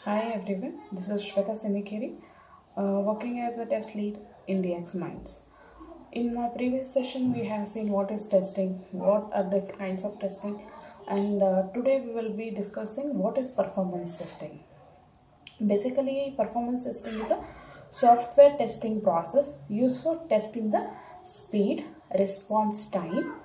Hi everyone, this is Shweta Semikeri, working as a test lead in DX Minds. In my previous session, we have seen what is testing, what are the kinds of testing, and today we will be discussing what is performance testing. Basically, performance testing is a software testing process used for testing the speed, response time,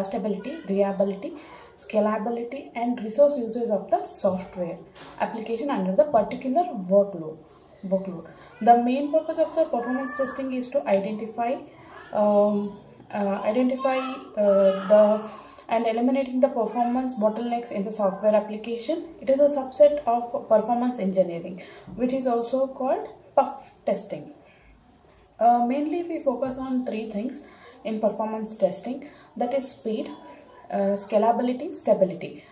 stability, reliability, scalability, and resource usage of the software application under the particular workload. The main purpose of the performance testing is to um, identify the and eliminating the performance bottlenecks in the software application. It is a subset of performance engineering, which is also called puff testing. Mainly, we focus on three things in performance testing, that is speed, scalability, stability.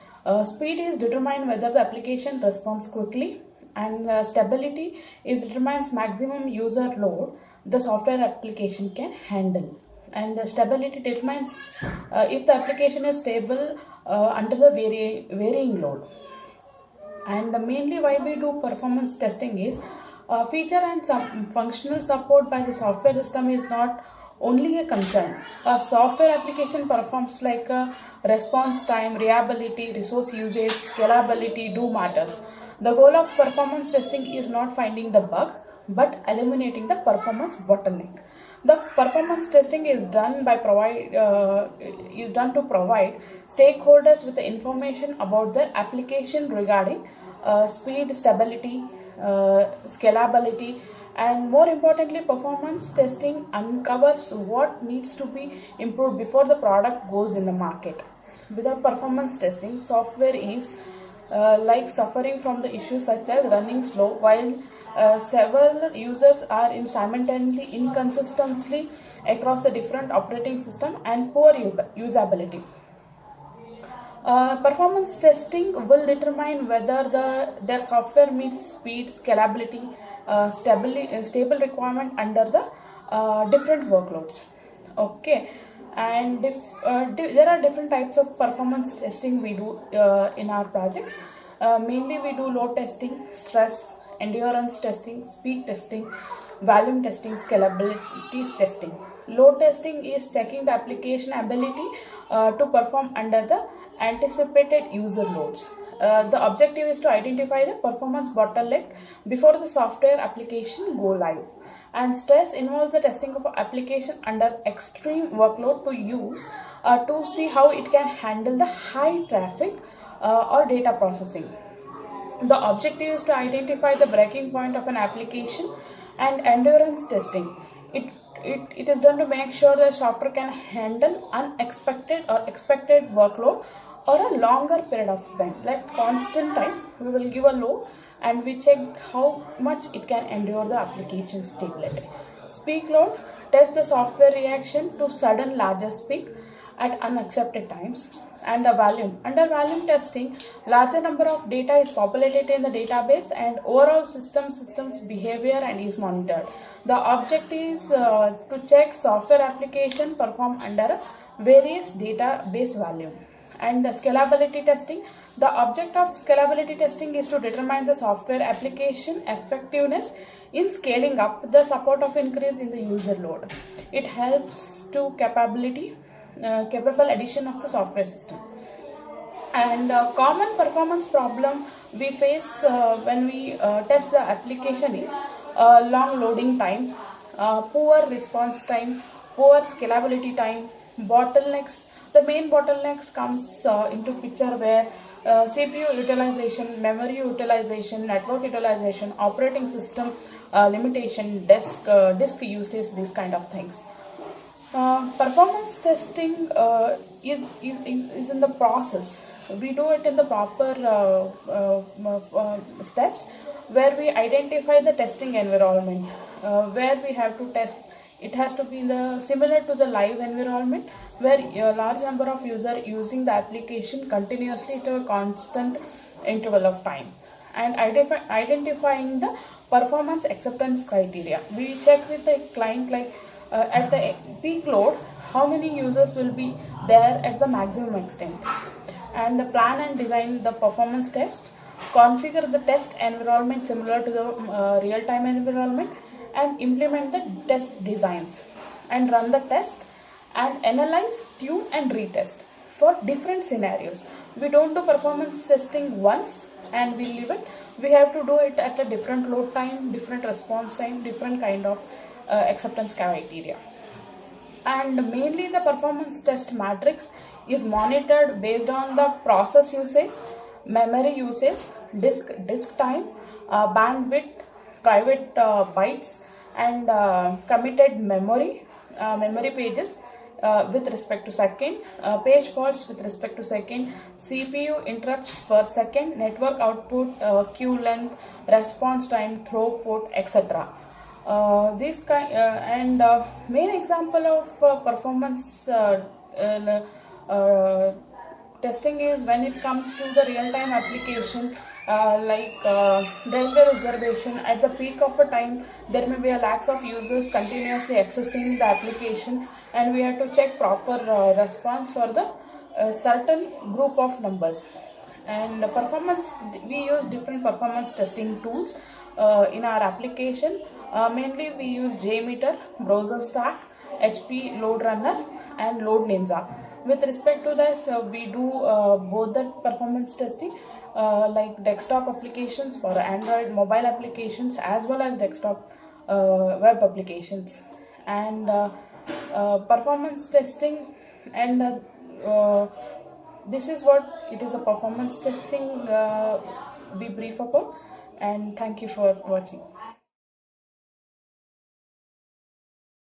Speed is determined whether the application responds quickly, and stability is determines maximum user load the software application can handle. And the stability determines if the application is stable under the varying load. And mainly why we do performance testing is feature and some functional support by the software system is not only a concern. A software application performs like a response time, reliability, resource usage, scalability do matters. The goal of performance testing is not finding the bug but eliminating the performance bottleneck. The performance testing is done to provide stakeholders with the information about their application regarding speed, stability, scalability, and more importantly, performance testing uncovers what needs to be improved before the product goes in the market. Without performance testing, software is like suffering from the issues such as running slow while several users are in simultaneously inconsistently across the different operating system and poor usability. Performance testing will determine whether their software meets speed, scalability, stable requirement under the different workloads. Okay, and if there are different types of performance testing we do in our projects. Mainly, we do load testing, stress, endurance testing, speed testing, volume testing, scalability testing. Load testing is checking the application ability to perform under the anticipated user loads. The objective is to identify the performance bottleneck before the software application go live. And stress involves the testing of application under extreme workload to see how it can handle the high traffic or data processing. The objective is to identify the breaking point of an application. And endurance testing. It is done to make sure the software can handle unexpected or expected workload or a longer period of time. Like constant time, we will give a load and we check how much it can endure the application stability. Peak load test the software reaction to sudden larger peak at unaccepted times. And the volume. Under volume testing, larger number of data is populated in the database and overall systems behavior and is monitored. The object is to check software application perform under various database volume. And the scalability testing. The object of scalability testing is to determine the software application effectiveness in scaling up the support of increase in the user load. It helps to capable addition of the software system. And a common performance problem we face when we test the application is long loading time, poor response time, poor scalability time, bottlenecks. The main bottlenecks comes into picture where CPU utilization, memory utilization, network utilization, operating system limitation, disk usage, these kind of things. Performance testing is in the process. We do it in the proper steps where we identify the testing environment where we have to test. It has to be similar to the live environment where a large number of users using the application continuously to a constant interval of time. And identifying the performance acceptance criteria. We check with the client like at the peak load how many users will be there at the maximum extent, and the plan and design the performance test configure the test environment similar to the real-time environment, and implement the test designs, and run the test, and analyze, tune, and retest for different scenarios. We don't do performance testing once and we leave it. We have to do it at a different load time, different response time, different kind of acceptance criteria. And mainly the performance test matrix is monitored based on the process usage, memory usage, disk time, bandwidth, private bytes, and committed memory pages with respect to second, page faults with respect to second, CPU interrupts per second, network output, queue length, response time, throughput, etc. This kind and main example of performance testing is when it comes to the real-time application, like railway reservation. At the peak of a time, there may be a lakhs of users continuously accessing the application, and we have to check proper response for the certain group of numbers. And performance, we use different performance testing tools in our application. Mainly we use JMeter, Browser Stack, HP Load Runner, and Load Ninja. With respect to this, we do both the performance testing, like desktop applications for Android mobile applications, as well as desktop web applications. And performance testing, and this is what it is, a performance testing we brief about. And thank you for watching.